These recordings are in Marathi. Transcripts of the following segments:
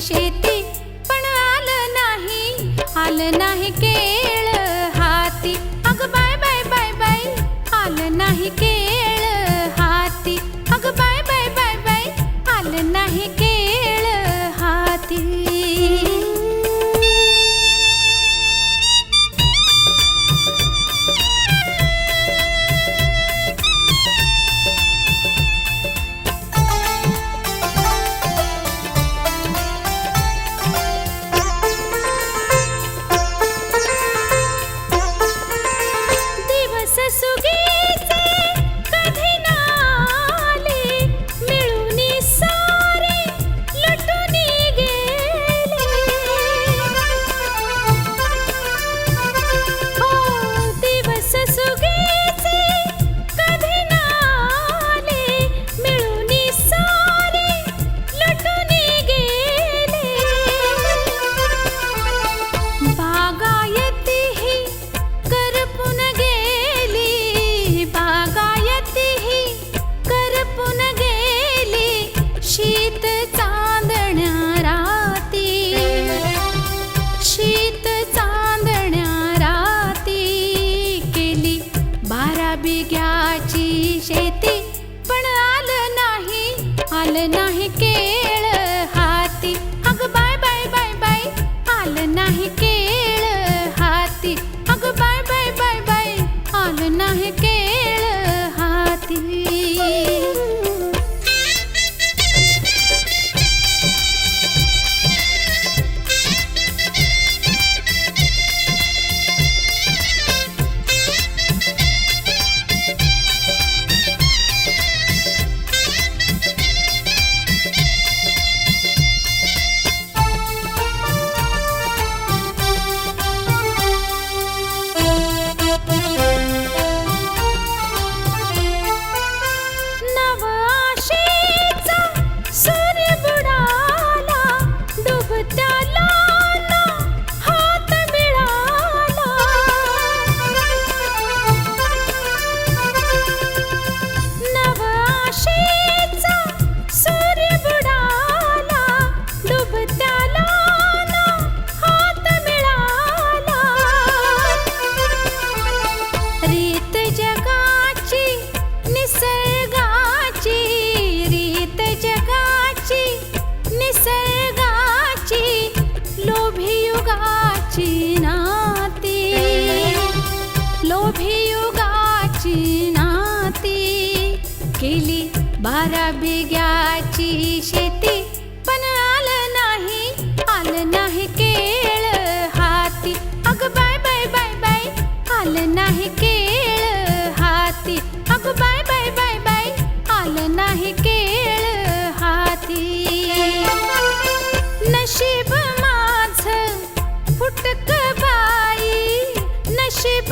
शेती, पण आलं नाही केळ हाती. अग बाय बाय बाय बाय, आलं नाही केळ हाती. अग बाय बाय बाय बाय, आलं नाही केळ हाती. बिग्याची शेती, पण आलं नाही केळ हाती. अग बाय बाय बाय बाय, आलं नाही केळ हाती. अग बाय बाय बाय बाय, आलं नाही केळ हाती. लोभियुगाची नाती केली 12 बिग्याची शेती, पण आलं नाही केळ हाती. अग बाय बाय बाय बाय, आलं नाही केळ हाती. अग बाय बाय बाय बाय, आलं नाही केळ हाती. नशीब माझं फुटक बाई, नशीब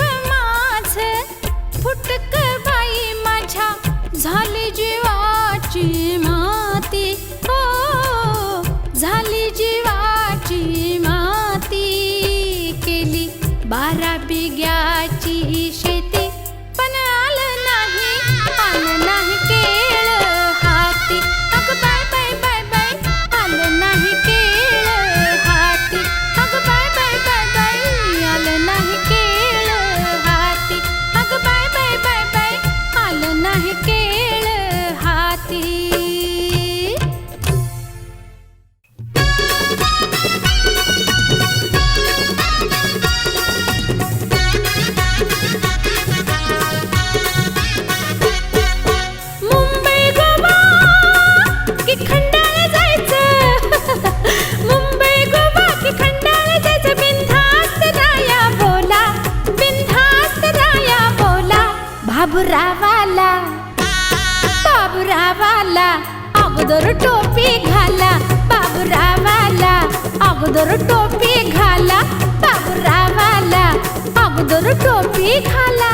फुटक बाई माझ्या, झाली जीवाची माती. हो झाली जीवाची माती केली 12 बिग्याची शेती, पण आलं नाही केळ हाती. अग बाय बाय बाय बाय, आलं नाही केळ हाती. अग बाय बाय बाय बाय, आलं नाही केळ हाती. अग बाय बाय बाय बाय, आलं नाही केळ हाती. मुंबई गोवा की खंडाळा जायचं, मुंबई गोवा की खंडाळा जायचं. बिनधास्त राया बोला, बिनधास्त राया बोला. बाबुरावाला अगोदर टोपी घाला. बाबुरावाला अगोदर टोपी घाला. बाबुरावाला अगोदर टोपी घाला.